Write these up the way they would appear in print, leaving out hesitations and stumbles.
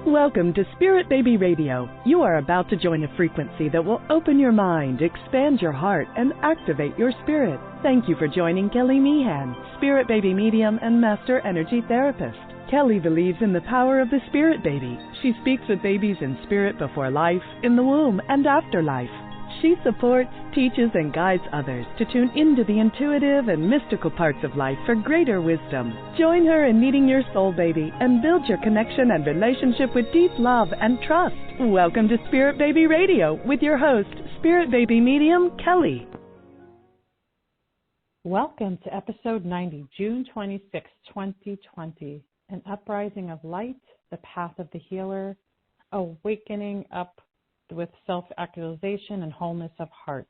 Welcome to Spirit Baby Radio. You are about to join a frequency that will open your mind, expand your heart, and activate your spirit. Thank you for joining Kelly Meehan, Spirit Baby Medium and Master Energy Therapist. Kelly believes in the power of the Spirit Baby. She speaks with babies in spirit before life, in the womb, and after life. She supports, teaches, and guides others to tune into the intuitive and mystical parts of life for greater wisdom. Join her in meeting your soul baby and build your connection and relationship with deep love and trust. Welcome to Spirit Baby Radio with your host, Spirit Baby Medium, Kelly. Welcome to episode 90, June 26, 2020. An uprising of light, the path of the healer, awakening up with self-actualization and wholeness of heart.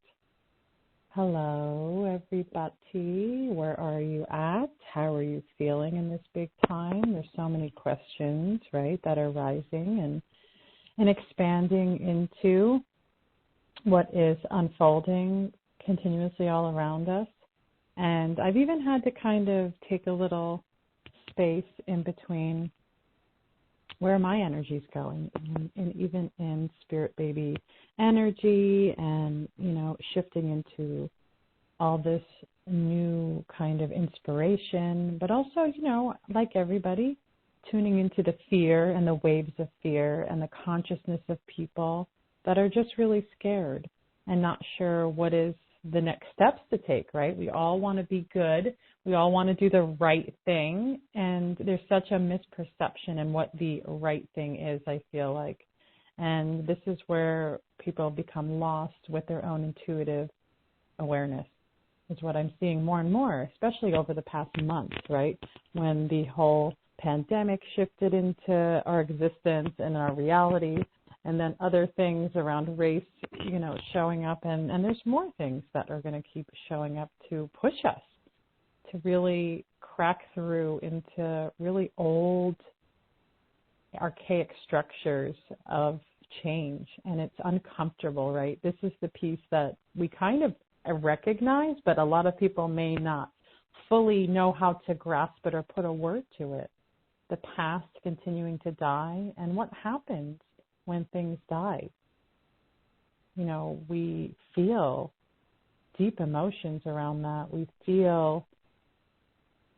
Hello, everybody. Where are you at? How are you feeling in this big time? There's so many questions, right, that are rising and expanding into what is unfolding continuously all around us. And I've even had to kind of take a little space in between where my energy is going, and even in Spirit Baby energy and, shifting into all this new kind of inspiration, but also, like everybody, tuning into the fear and the waves of fear and the consciousness of people that are just really scared and not sure what is the next steps to take, right? We all want to be good. We all want to do the right thing. And there's such a misperception in what the right thing is, I feel like. And this is where people become lost with their own intuitive awareness, is what I'm seeing more and more, especially over the past month, right? When the whole pandemic shifted into our existence and our reality, and then other things around race, showing up. And there's more things that are going to keep showing up to push us to really crack through into really old, archaic structures of change. And it's uncomfortable, right? This is the piece that we kind of recognize, but a lot of people may not fully know how to grasp it or put a word to it. The past continuing to die, and what happens when things die. We feel deep emotions around that. We feel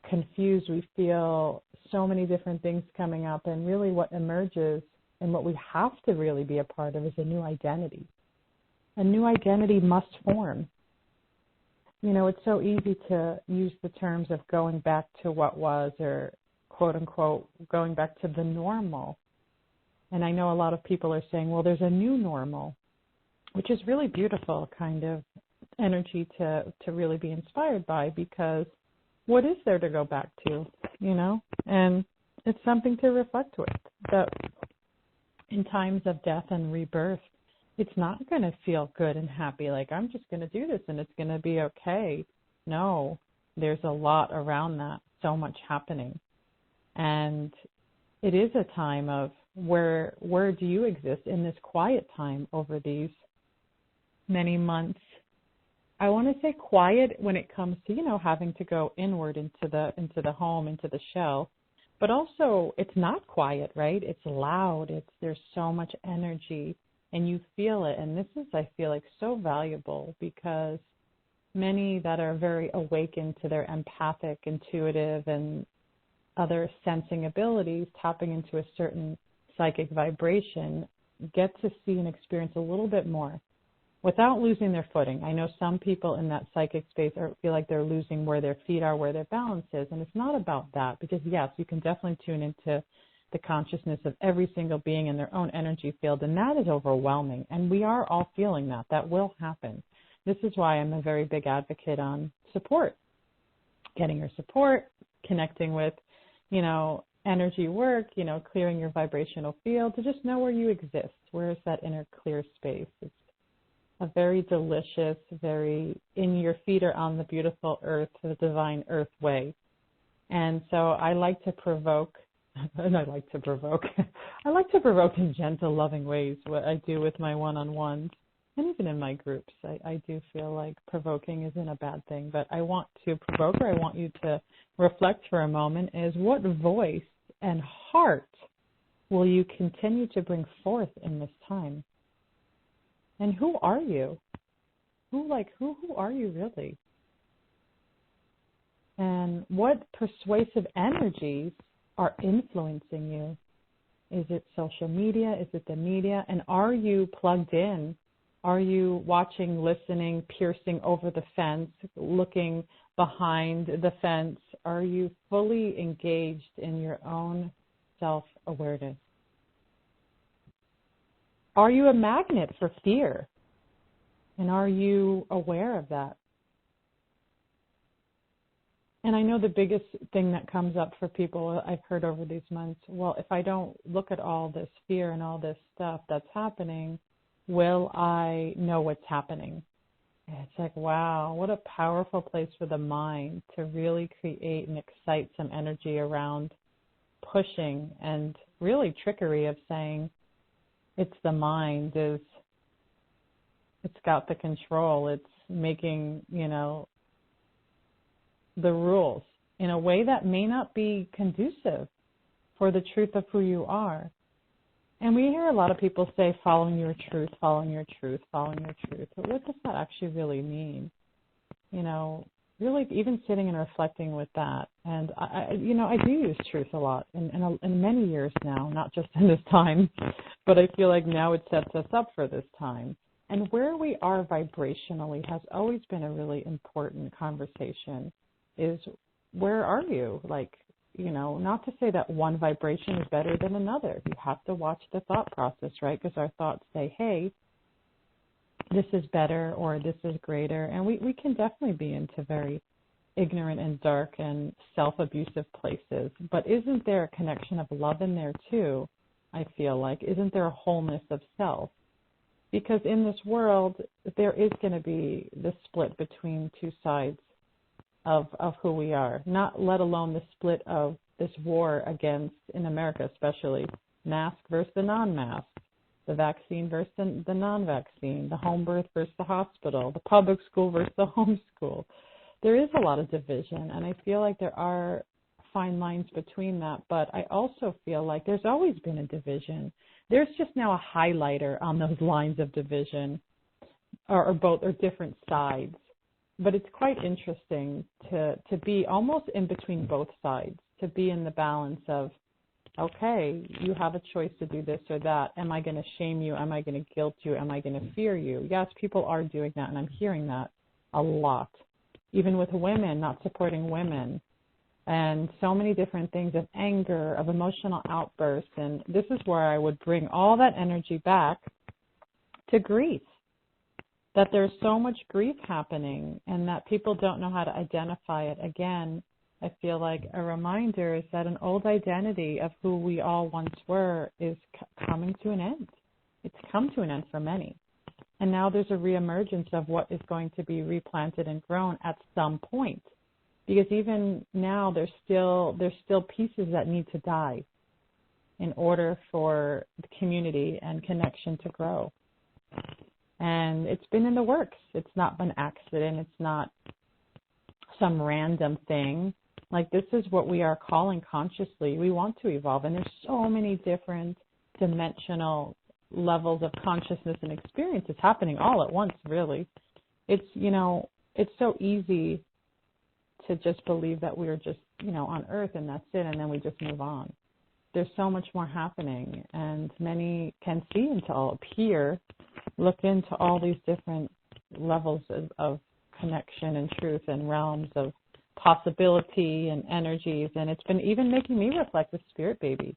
confused. We feel so many different things coming up. And really what emerges and what we have to really be a part of is a new identity. A new identity must form. It's so easy to use the terms of going back to what was, or quote unquote, going back to the normal. And I know a lot of people are saying, well, there's a new normal, which is really beautiful kind of energy to really be inspired by, because what is there to go back to, And it's something to reflect with, that in times of death and rebirth, it's not going to feel good and happy, like I'm just going to do this and it's going to be okay. No, there's a lot around that, so much happening. And it is a time of where do you exist in this quiet time over these many months? I want to say quiet when it comes to, having to go inward into the home, into the shell, but also it's not quiet, right? It's loud. There's so much energy and you feel it. And this is, I feel like, so valuable, because many that are very awakened to their empathic, intuitive, and other sensing abilities, tapping into a certain psychic vibration, get to see and experience a little bit more without losing their footing. I know some people in that psychic space feel like they're losing where their feet are, where their balance is, and it's not about that, because yes, you can definitely tune into the consciousness of every single being in their own energy field, and that is overwhelming, and we are all feeling that. That will happen. This is why I'm a very big advocate on support, getting your support, connecting with, energy work, clearing your vibrational field, to just know where you exist. Where is that inner clear space? It's a very delicious, very in your feet are on the beautiful earth, the divine earth way. And so I like to provoke, and I like to provoke in gentle, loving ways, what I do with my one-on-ones. And even in my groups, I do feel like provoking isn't a bad thing. But I want to provoke, or I want you to reflect for a moment, is what voice and heart will you continue to bring forth in this time? And who are you? Who are you really? And what persuasive energies are influencing you? Is it social media? Is it the media? And are you plugged in? Are you watching, listening, piercing over the fence, looking behind the fence? Are you fully engaged in your own self-awareness? Are you a magnet for fear? And are you aware of that? And I know the biggest thing that comes up for people I've heard over these months, well, if I don't look at all this fear and all this stuff that's happening, will I know what's happening? And it's like, wow, what a powerful place for the mind to really create and excite some energy around pushing and really trickery of saying it's the mind, it's got the control, it's making, the rules in a way that may not be conducive for the truth of who you are. And we hear a lot of people say, following your truth, following your truth, following your truth. But what does that actually really mean? Really even sitting and reflecting with that. And I do use truth a lot in many years now, not just in this time, but I feel like now it sets us up for this time. And where we are vibrationally has always been a really important conversation. Is where are you? Not to say that one vibration is better than another. You have to watch the thought process, right? Because our thoughts say, hey, this is better or this is greater. And we can definitely be into very ignorant and dark and self-abusive places. But isn't there a connection of love in there too, I feel like? Isn't there a wholeness of self? Because in this world, there is going to be the split between two sides of who we are, not let alone the split of this war against, in America especially, mask versus the non-mask, the vaccine versus the non-vaccine, the home birth versus the hospital, the public school versus the homeschool. There is a lot of division, and I feel like there are fine lines between that, but I also feel like there's always been a division. There's just now a highlighter on those lines of division, or both, or different sides. But it's quite interesting to be almost in between both sides, to be in the balance of, okay, you have a choice to do this or that. Am I going to shame you? Am I going to guilt you? Am I going to fear you? Yes, people are doing that, and I'm hearing that a lot. Even with women, not supporting women, and so many different things of anger, of emotional outbursts. And this is where I would bring all that energy back to grief. That there's so much grief happening and that people don't know how to identify it. Again, I feel like a reminder is that an old identity of who we all once were is coming to an end. It's come to an end for many. And now there's a reemergence of what is going to be replanted and grown at some point. Because even now there's still pieces that need to die in order for the community and connection to grow. And it's been in the works. It's not an accident. It's not some random thing. Like, this is what we are calling consciously. We want to evolve. And there's so many different dimensional levels of consciousness and experiences happening all at once, really. It's so easy to just believe that we're just, on Earth and that's it, and then we just move on. There's so much more happening, and many can see into all, look into all these different levels of connection and truth and realms of possibility and energies. And it's been even making me reflect with Spirit Baby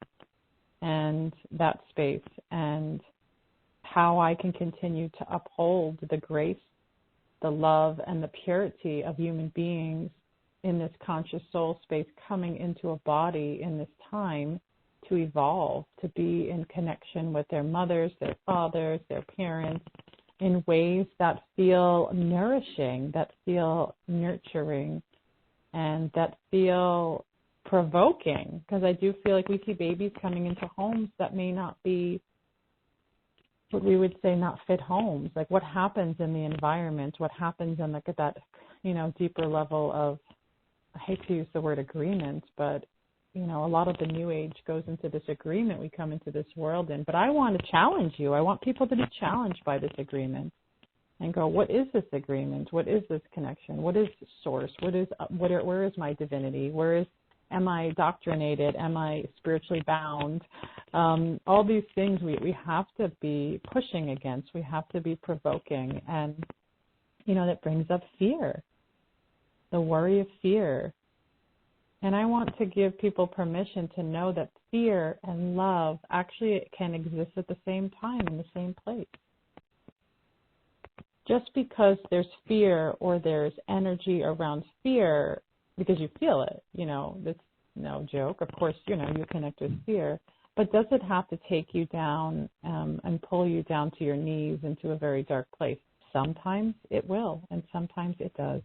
and that space and how I can continue to uphold the grace, the love, and the purity of human beings in this conscious soul space coming into a body in this time to evolve, to be in connection with their mothers, their fathers, their parents, in ways that feel nourishing, that feel nurturing, and that feel provoking. Because I do feel like we see babies coming into homes that may not be what we would say not fit homes. Like, what happens in the environment, what happens on that, deeper level of, I hate to use the word agreement, but a lot of the New Age goes into this agreement we come into this world in. But I want to challenge you. I want people to be challenged by this agreement and go, what is this agreement? What is this connection? What is source? Where is my divinity? Am I doctrinated? Am I spiritually bound? All these things we have to be pushing against. We have to be provoking. And, that brings up fear, the worry of fear. And I want to give people permission to know that fear and love actually can exist at the same time in the same place. Just because there's fear or there's energy around fear, because you feel it, that's no joke. Of course, you connect with fear. But does it have to take you down and pull you down to your knees into a very dark place? Sometimes it will, and sometimes it does.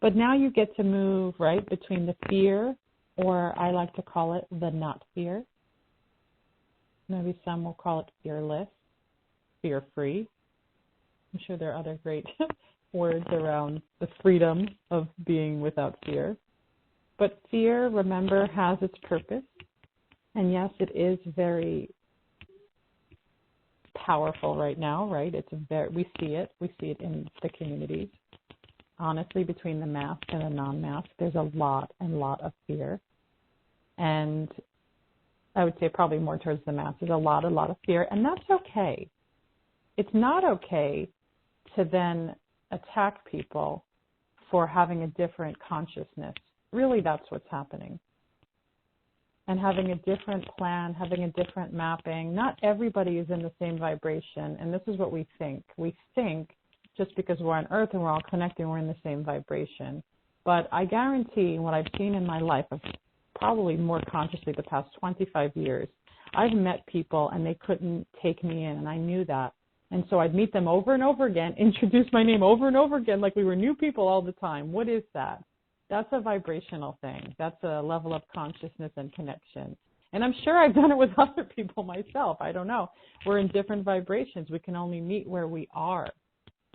But now you get to move, right, between the fear, or I like to call it the not fear. Maybe some will call it fearless, fear-free. I'm sure there are other great words around the freedom of being without fear. But fear, remember, has its purpose. And yes, it is very powerful right now, right? We see it in the communities. Honestly, between the mask and the non-mask, there's a lot of fear. And I would say probably more towards the mask. There's a lot of fear, and that's okay. It's not okay to then attack people for having a different consciousness. Really, that's what's happening. And having a different plan, having a different mapping. Not everybody is in the same vibration, and this is what we think. We think just because we're on Earth and we're all connecting, we're in the same vibration. But I guarantee what I've seen in my life, of probably more consciously the past 25 years, I've met people and they couldn't take me in, and I knew that. And so I'd meet them over and over again, introduce my name over and over again like we were new people all the time. What is that? That's a vibrational thing. That's a level of consciousness and connection. And I'm sure I've done it with other people myself. I don't know. We're in different vibrations. We can only meet where we are.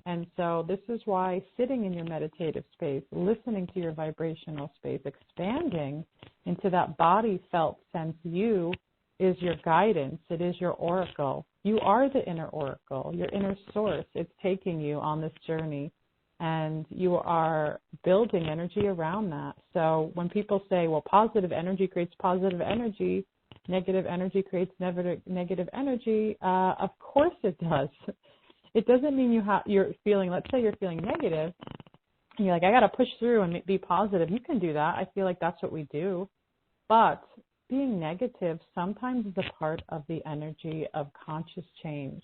And so this is why sitting in your meditative space, listening to your vibrational space, expanding into that body felt sense, you is your guidance. It is your oracle. You are the inner oracle, your inner source. It's taking you on this journey, and you are building energy around that. So when people say, well, positive energy creates positive energy, negative energy creates negative energy, of course it does. It doesn't mean you're feeling, let's say you're feeling negative, and you're like, I got to push through and be positive. You can do that. I feel like that's what we do. But being negative sometimes is a part of the energy of conscious change.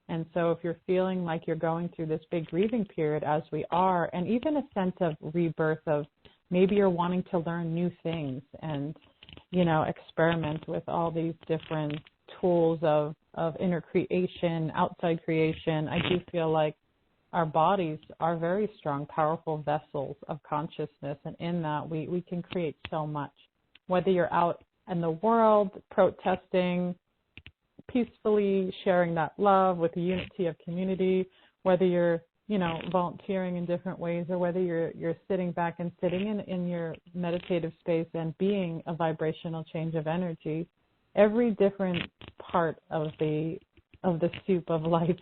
And so if you're feeling like you're going through this big grieving period, as we are, and even a sense of rebirth of maybe you're wanting to learn new things and, experiment with all these different tools of inner creation, outside creation, I do feel like our bodies are very strong, powerful vessels of consciousness. And in that, we can create so much. Whether you're out in the world protesting, peacefully sharing that love with the unity of community, whether you're, volunteering in different ways, or whether you're sitting back and sitting in your meditative space and being a vibrational change of energy, every different part of the soup of life,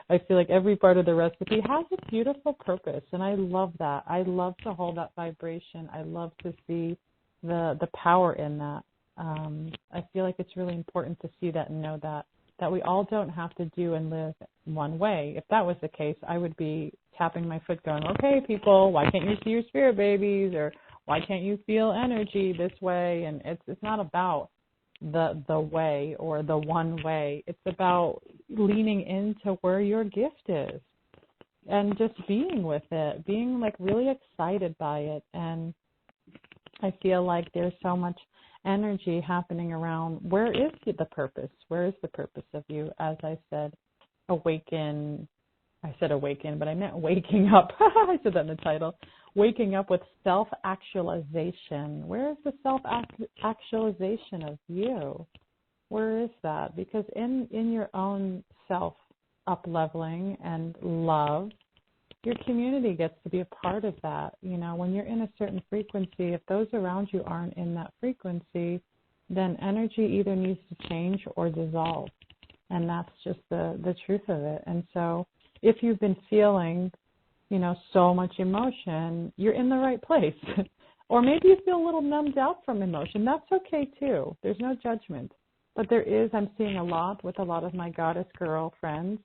I feel like every part of the recipe has a beautiful purpose, and I love that. I love to hold that vibration. I love to see the power in that. I feel like it's really important to see that and know that we all don't have to do and live one way. If that was the case, I would be tapping my foot going, okay, people, why can't you see your spirit babies? Or why can't you feel energy this way? And it's not about the way or the one way. It's about leaning into where your gift is and just being with it, being like really excited by it. And I feel like there's so much energy happening around where is the purpose? Where is the purpose of you? As I said, awaken. I said awaken, but I meant waking up. I said that in the title. Waking up with self-actualization. Where is the self-actualization of you? Where is that? Because in your own self up-leveling and love, your community gets to be a part of that. You know, when you're in a certain frequency, if those around you aren't in that frequency, then energy either needs to change or dissolve. And that's just the truth of it. And so if you've been feeling, you know, so much emotion, you're in the right place. Or maybe you feel a little numbed out from emotion. That's okay too. There's no judgment. But there is, I'm seeing a lot with a lot of my goddess girl friends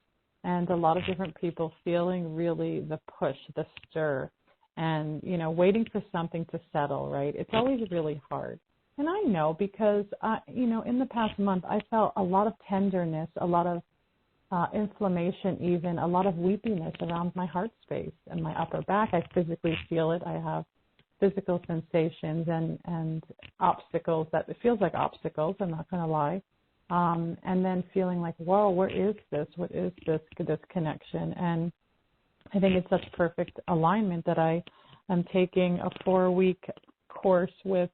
and a lot of different people feeling really the push, the stir, and, you know, waiting for something to settle, right? It's always really hard. And I know because, you know, in the past month, I felt a lot of tenderness, a lot of inflammation even, a lot of weepiness around my heart space and my upper back. I physically feel it. I have physical sensations and obstacles that it feels like obstacles, I'm not going to lie. And then feeling like, whoa, where is this? What is this connection? And I think it's such perfect alignment that I am taking a 4-week course with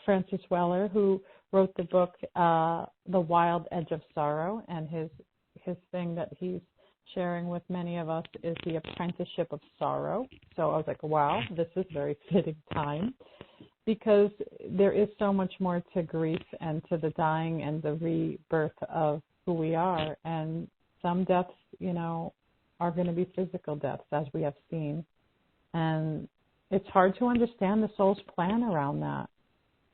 Francis Weller, who wrote the book, The Wild Edge of Sorrow, and his thing that he's sharing with many of us is the apprenticeship of sorrow. So I was like, wow, this is very fitting time, because there is so much more to grief and to the dying and the rebirth of who we are. And some deaths, you know, are going to be physical deaths, as we have seen. And it's hard to understand the soul's plan around that.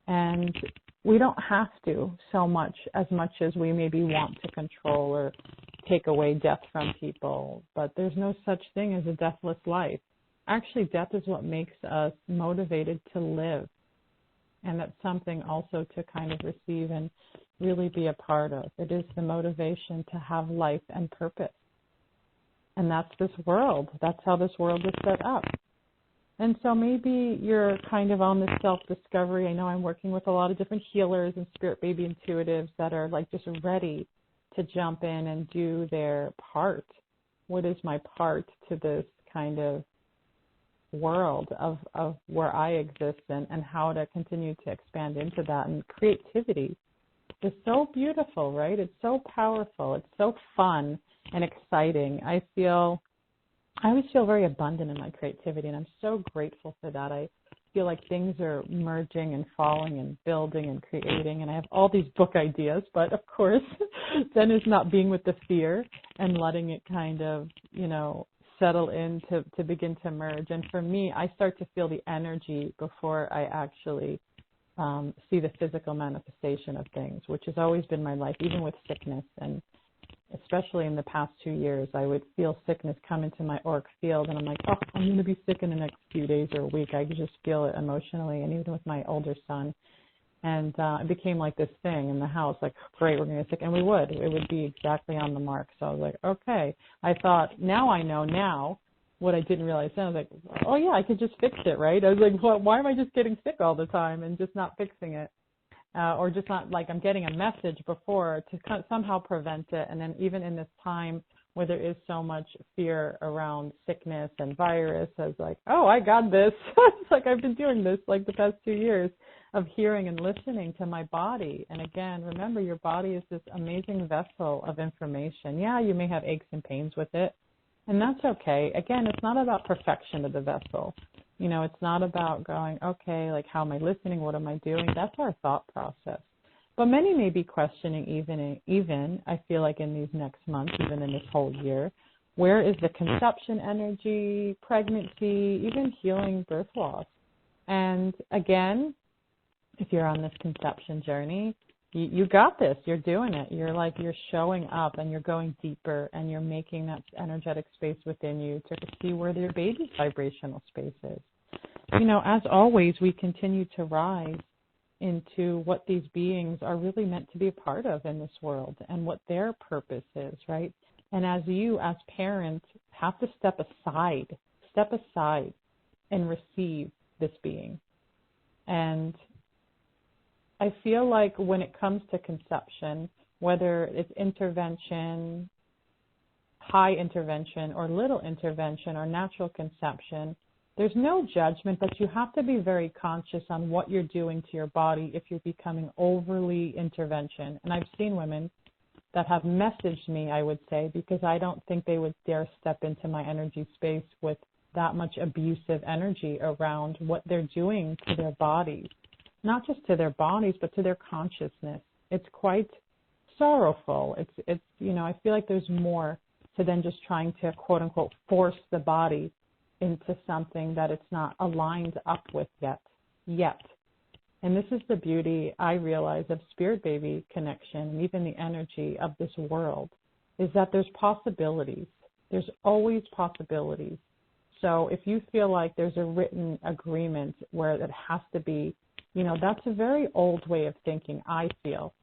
And we don't have to so much as we maybe want to control or take away death from people. But there's no such thing as a deathless life. Actually, death is what makes us motivated to live. And that's something also to kind of receive and really be a part of. It is the motivation to have life and purpose. And that's this world. That's how this world is set up. And so maybe you're kind of on this self-discovery. I know I'm working with a lot of different healers and spirit baby intuitives that are like just ready to jump in and do their part. What is my part to this kind of world of where I exist and how to continue to expand into that? And creativity is so beautiful, right? It's so powerful. It's so fun and exciting. I always feel very abundant in my creativity, and I'm so grateful for that. I feel like things are merging and falling and building and creating, and I have all these book ideas, but of course, then it's not being with the fear and letting it kind of, you know, settle in to begin to merge. And for me, I start to feel the energy before I actually see the physical manifestation of things, which has always been my life, even with sickness. And especially in the past 2 years, I would feel sickness come into my auric field, and I'm like, oh, I'm going to be sick in the next few days or a week. I could just feel it emotionally, and even with my older son. And it became like this thing in the house, like, great, we're going to get sick. And we would. It would be exactly on the mark. So I was like, okay. I thought, now I know now what I didn't realize then. I was like, oh, yeah, I could just fix it, right? I was like, well, why am I just getting sick all the time and just not fixing it? Or just not, like, I'm getting a message before to somehow prevent it. And then even in this time where there is so much fear around sickness and virus, I was like, oh, I got this. It's like I've been doing this like the past 2 years of hearing and listening to my body. And again, remember, your body is this amazing vessel of information. Yeah, you may have aches and pains with it, and that's okay. Again, it's not about perfection of the vessel. You know, it's not about going, okay, like, how am I listening? What am I doing? That's our thought process. But many may be questioning even, I feel like in these next months, even in this whole year, where is the conception energy, pregnancy, even healing birth loss? And again, if you're on this conception journey, you got this. You're doing it. You're showing up, and you're going deeper, and you're making that energetic space within you to see where your baby's vibrational space is. You know, as always, we continue to rise into what these beings are really meant to be a part of in this world and what their purpose is, right? And as you, as parents, have to step aside and receive this being. And I feel like when it comes to conception, whether it's intervention, high intervention, or little intervention, or natural conception, there's no judgment, but you have to be very conscious on what you're doing to your body if you're becoming overly intervention. And I've seen women that have messaged me, I would say, because I don't think they would dare step into my energy space with that much abusive energy around what they're doing to their bodies, not just to their bodies, but to their consciousness. It's quite sorrowful. It's I feel like there's more to than just trying to, quote unquote, force the body into something that it's not aligned up with yet. And this is the beauty, I realize, of spirit baby connection and even the energy of this world, is that there's possibilities. There's always possibilities. So if you feel like there's a written agreement where it has to be, that's a very old way of thinking, I feel.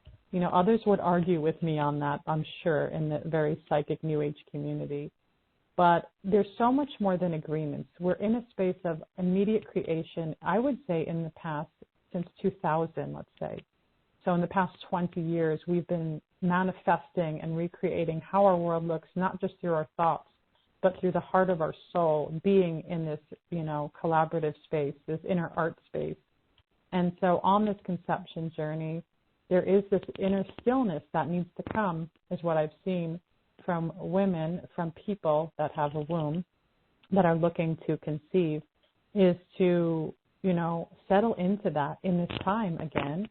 Others would argue with me on that, I'm sure, in the very psychic New Age community. But there's so much more than agreements. We're in a space of immediate creation, I would say, in the past, since 2000, let's say. So in the past 20 years, we've been manifesting and recreating how our world looks, not just through our thoughts, but through the heart of our soul, being in this, collaborative space, this inner art space. And so on this conception journey, there is this inner stillness that needs to come, is what I've seen from women, from people that have a womb, that are looking to conceive, is to, settle into that in this time again.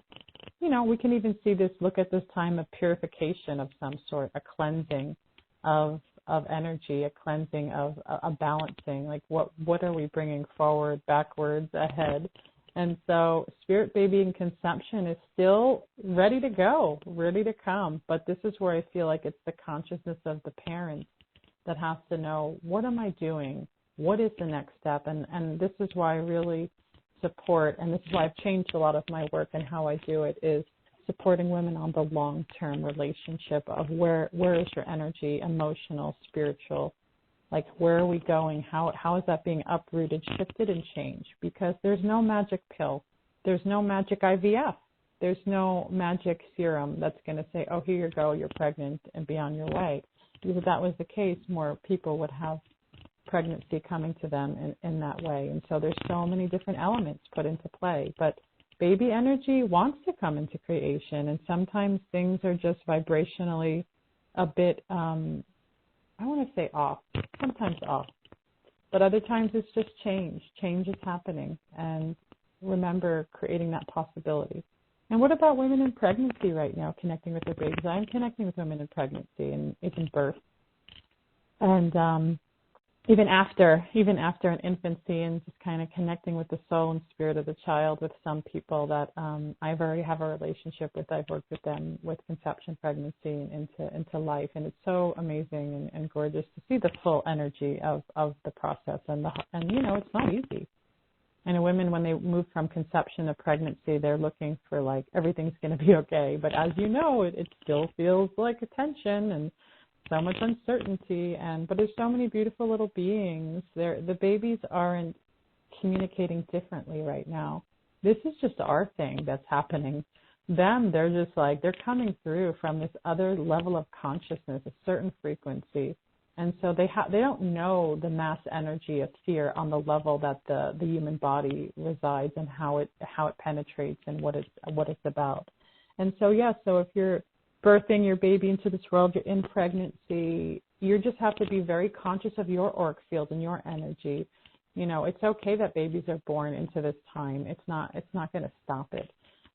We can even see this, look at this time of purification of some sort, a cleansing of energy, a cleansing of a balancing, like what are we bringing forward, backwards, ahead. And so spirit baby and conception is still ready to go, ready to come. But this is where I feel like it's the consciousness of the parents that has to know, what am I doing? What is the next step? And this is why I really support, and this is why I've changed a lot of my work and how I do it, is supporting women on the long-term relationship of where is your energy, emotional, spiritual, like where are we going? How is that being uprooted, shifted, and changed? Because there's no magic pill. There's no magic IVF. There's no magic serum that's going to say, oh, here you go, you're pregnant, and be on your way. Because if that was the case, more people would have pregnancy coming to them in that way. And so there's so many different elements put into play. But baby energy wants to come into creation, and sometimes things are just vibrationally a bit, I want to say off, sometimes off. But other times it's just change. Change is happening. And remember creating that possibility. And what about women in pregnancy right now, connecting with their babies? I'm connecting with women in pregnancy and even birth. And even after an infancy, and just kind of connecting with the soul and spirit of the child with some people that I've already have a relationship with. I've worked with them with conception, pregnancy, and into life. And it's so amazing and gorgeous to see the full energy of the process. And it's not easy. And women, when they move from conception to pregnancy, they're looking for like everything's going to be okay. But as you know, it still feels like a tension and so much uncertainty. But there's so many beautiful little beings. The babies aren't communicating differently right now. This is just our thing that's happening. They're just like, they're coming through from this other level of consciousness, a certain frequency. And so they don't know the mass energy of fear on the level that the human body resides, and how it penetrates and what it's about. And so so if you're birthing your baby into this world, you're in pregnancy, you just have to be very conscious of your auric field and your energy. It's okay that babies are born into this time. It's not going to stop it.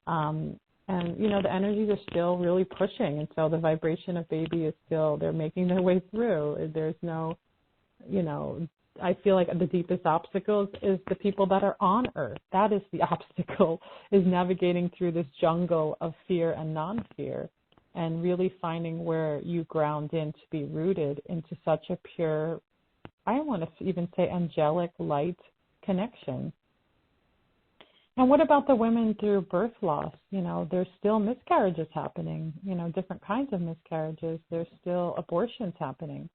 And the energies are still really pushing, and so the vibration of baby is still, they're making their way through. There's no, I feel like the deepest obstacles is the people that are on Earth. That is the obstacle, is navigating through this jungle of fear and non-fear, and really finding where you ground in to be rooted into such a pure, I want to even say angelic light connection. And what about the women through birth loss? There's still miscarriages happening, different kinds of miscarriages. There's still abortions happening.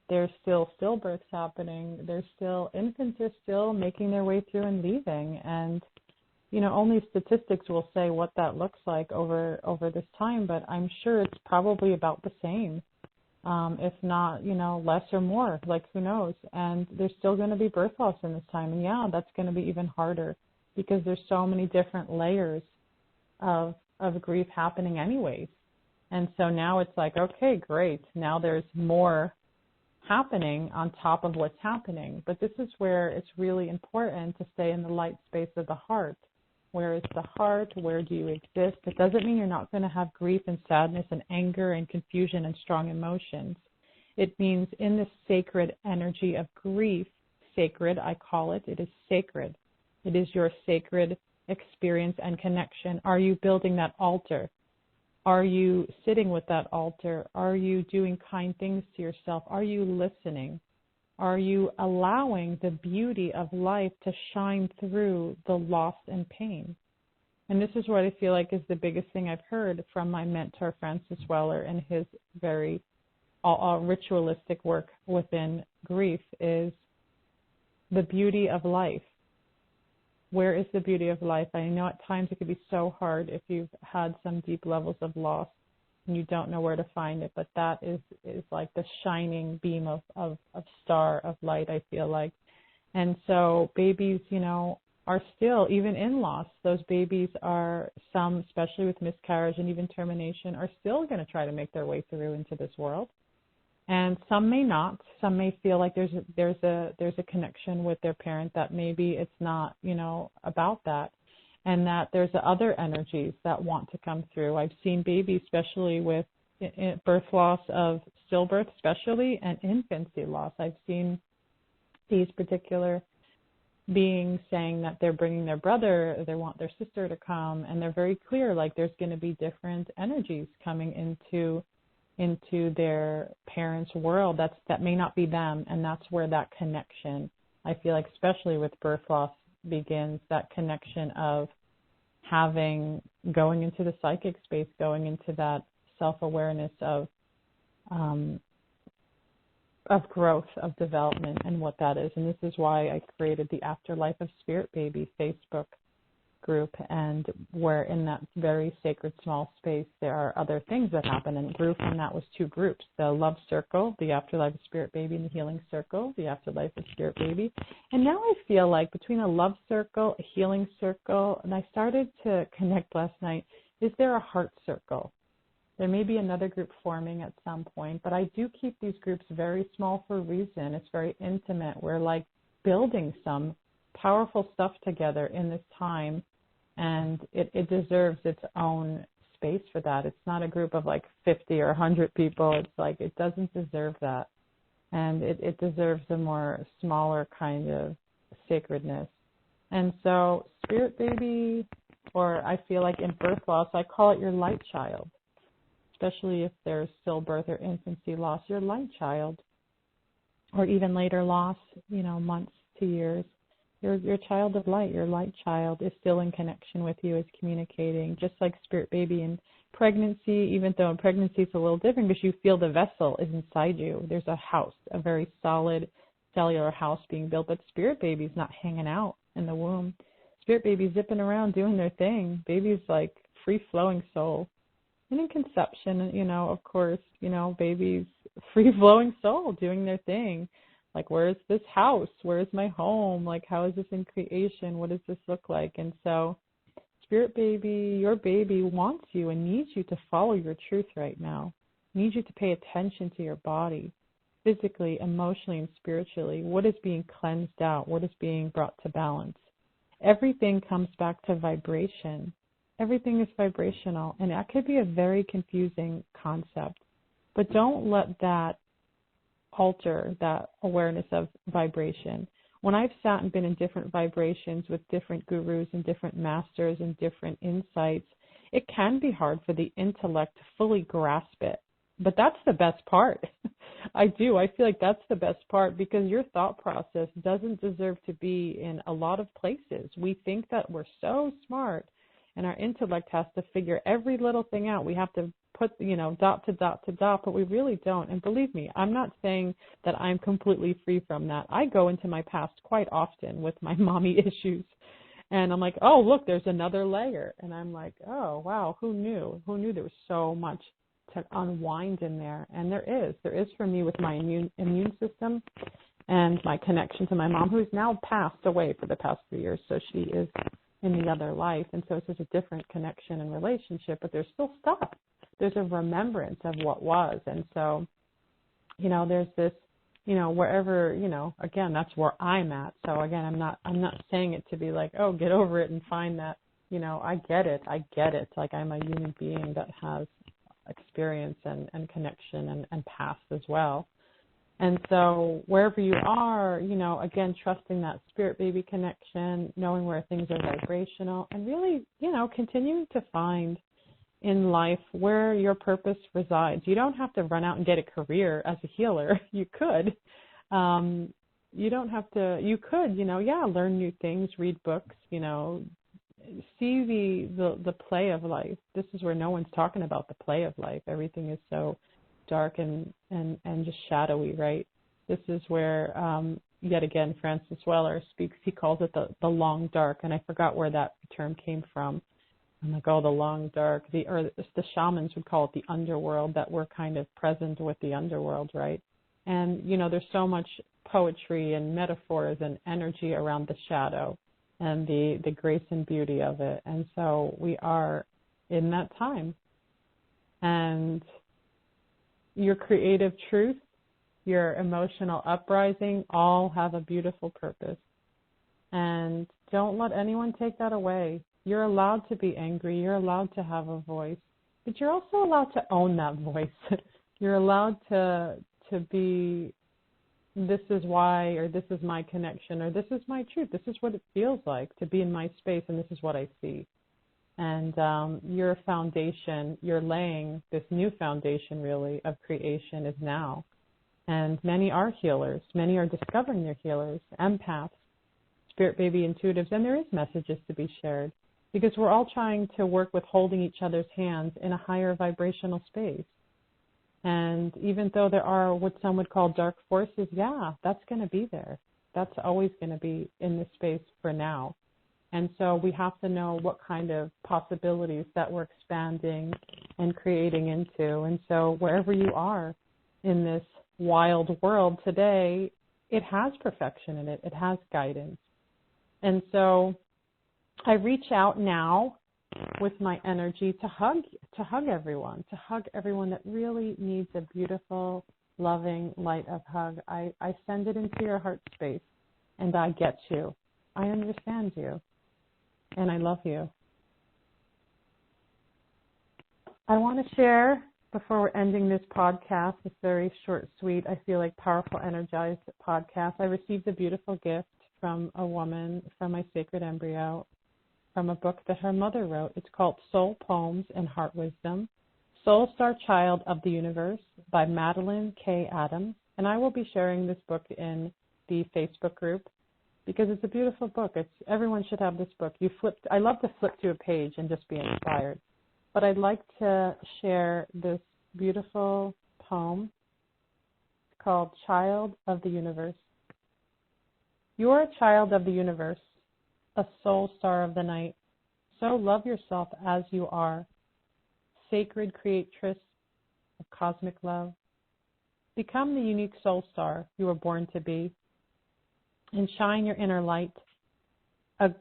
There's still stillbirths happening. There's still, infants are still making their way through and leaving. And, only statistics will say what that looks like over this time, but I'm sure it's probably about the same, if not, less or more, like who knows. And there's still going to be birth loss in this time. And that's going to be even harder, because there's so many different layers of grief happening anyways. And so now it's like, okay, great. Now there's more happening on top of what's happening. But this is where it's really important to stay in the light space of the heart. Where is the heart? Where do you exist? It doesn't mean you're not going to have grief and sadness and anger and confusion and strong emotions. It means in the sacred energy of grief, sacred, I call it, it is sacred. It is your sacred experience and connection. Are you building that altar? Are you sitting with that altar? Are you doing kind things to yourself? Are you listening? Are you allowing the beauty of life to shine through the loss and pain? And this is what I feel like is the biggest thing I've heard from my mentor, Francis Weller, and his very ritualistic work within grief is the beauty of life. Where is the beauty of life? I know at times it can be so hard if you've had some deep levels of loss and you don't know where to find it, but that is like the shining beam of star of light, I feel like. And so babies, are still, even in loss, those babies are, some, especially with miscarriage and even termination, are still going to try to make their way through into this world. And some may not. Some may feel like there's a connection with their parent that maybe it's not, about that, and that there's other energies that want to come through. I've seen babies, especially with birth loss of stillbirth, especially, and infancy loss. I've seen these particular beings saying that they're bringing their brother, or they want their sister to come, and they're very clear, like there's going to be different energies coming into their parents' world that may not be them, and that's where that connection, I feel like, especially with birth loss, begins, that connection of going into the psychic space, going into that self-awareness of growth, of development, and what that is. And this is why I created the Afterlife of Spirit Baby Facebook group, and where in that very sacred small space there are other things that happen in group, and that was 2 groups: the Love Circle, the Afterlife of Spirit Baby, and the Healing Circle, the Afterlife of Spirit Baby. And now I feel like between a Love Circle, a Healing Circle, and I started to connect last night, is there a Heart Circle? There may be another group forming at some point, but I do keep these groups very small for a reason. It's very intimate. We're like building some powerful stuff together in this time, and it deserves its own space for that. It's not a group of like 50 or 100 people. It's like, it doesn't deserve that. And it deserves a more smaller kind of sacredness. And so Spirit Baby, or I feel like in birth loss, I call it your light child, especially if there's stillbirth or infancy loss, your light child, or even later loss, months to years. Your child of light, your light child, is still in connection with you, is communicating, just like Spirit Baby in pregnancy, even though in pregnancy it's a little different because you feel the vessel is inside you. There's a house, a very solid cellular house being built, but Spirit Baby's not hanging out in the womb. Spirit Baby's zipping around doing their thing. Baby's like free-flowing soul. And in conception, of course, baby's free-flowing soul doing their thing. Like, where is this house? Where is my home? Like, how is this in creation? What does this look like? And so Spirit Baby, your baby wants you and needs you to follow your truth right now, needs you to pay attention to your body, physically, emotionally, and spiritually. What is being cleansed out? What is being brought to balance? Everything comes back to vibration. Everything is vibrational, and that could be a very confusing concept. But don't let that alter that awareness of vibration. When I've sat and been in different vibrations with different gurus and different masters and different insights, it can be hard for the intellect to fully grasp it. But that's the best part. I feel like that's the best part, because your thought process doesn't deserve to be in a lot of places. We think that we're so smart, and our intellect has to figure every little thing out. We have to put, dot to dot to dot, but we really don't. And believe me, I'm not saying that I'm completely free from that. I go into my past quite often with my mommy issues, and I'm like, oh, look, there's another layer. And I'm like, oh, wow, who knew? Who knew there was so much to unwind in there? And there is for me with my immune system and my connection to my mom, who's now passed away for the past 3 years. So she is in the other life. And so it's just a different connection and relationship, but there's still stuff. There's a remembrance of what was. And so, there's this wherever, again, that's where I'm at. So again, I'm not saying it to be like, oh, get over it and find that, I get it. Like I'm a human being that has experience and connection and past as well. And so wherever you are, again, trusting that spirit baby connection, knowing where things are vibrational, and really, continuing to find in life where your purpose resides. You don't have to run out and get a career as a healer. You could. You don't have to, you could, learn new things, read books, see the play of life. This is where no one's talking about the play of life. Everything is so dark and just shadowy, right? This is where, yet again, Francis Weller speaks. He calls it the long dark, and I forgot where that term came from. I'm like, oh, the long dark. The shamans would call it the underworld, that we're kind of present with the underworld, right? And, there's so much poetry and metaphors and energy around the shadow and the grace and beauty of it. And so we are in that time. And your creative truth, your emotional uprising, all have a beautiful purpose. And don't let anyone take that away. You're allowed to be angry. You're allowed to have a voice. But you're also allowed to own that voice. You're allowed to be, this is why, or this is my connection, or this is my truth. This is what it feels like to be in my space, and this is what I see. And your foundation, you're laying this new foundation, really, of creation is now. And many are healers. Many are discovering they're healers, empaths, spirit baby intuitives, and there is messages to be shared because we're all trying to work with holding each other's hands in a higher vibrational space. And even though there are what some would call dark forces, that's going to be there. That's always going to be in this space for now. And so we have to know what kind of possibilities that we're expanding and creating into. And so wherever you are in this wild world today, it has perfection in it. It has guidance. And so I reach out now with my energy to hug everyone that really needs a beautiful, loving, light of hug. I send it into your heart space, and I get you. I understand you. And I love you. I want to share, before we're ending this podcast, this very short, sweet, I feel like powerful, energized podcast. I received a beautiful gift from a woman, from my sacred embryo, from a book that her mother wrote. It's called Soul Poems and Heart Wisdom, Soul Star Child of the Universe by Madeline K. Adams. And I will be sharing this book in the Facebook group, because it's a beautiful book. Everyone should have this book. I love to flip to a page and just be inspired. But I'd like to share this beautiful poem. It's called Child of the Universe. You're a child of the universe, a soul star of the night. So love yourself as you are, sacred creatress of cosmic love. Become the unique soul star you were born to be, and shine your inner light, a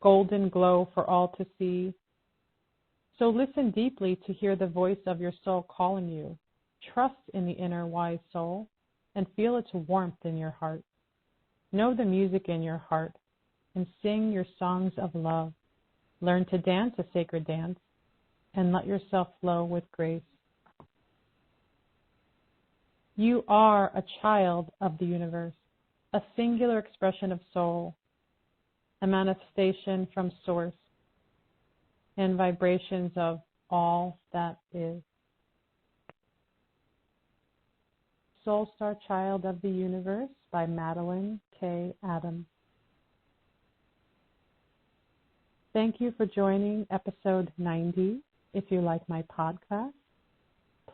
golden glow for all to see. So listen deeply to hear the voice of your soul calling you. Trust in the inner wise soul and feel its warmth in your heart. Know the music in your heart and sing your songs of love. Learn to dance a sacred dance and let yourself flow with grace. You are a child of the universe, a singular expression of soul, a manifestation from source, and vibrations of all that is. Soul Star Child of the Universe by Madeline K. Adams. Thank you for joining episode 90. If you like my podcast,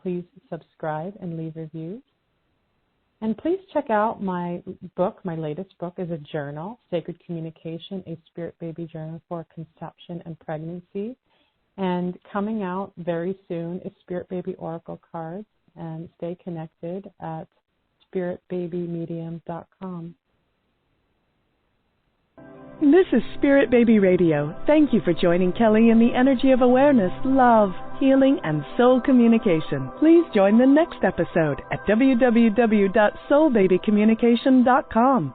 please subscribe and leave reviews. And please check out my book. My latest book is a journal, Sacred Communication, a Spirit Baby Journal for Conception and Pregnancy. And coming out very soon is Spirit Baby Oracle Cards. And stay connected at spiritbabymedium.com. This is Spirit Baby Radio. Thank you for joining Kelly in the energy of awareness, love, healing, and soul communication. Please join the next episode at www.soulbabycommunication.com.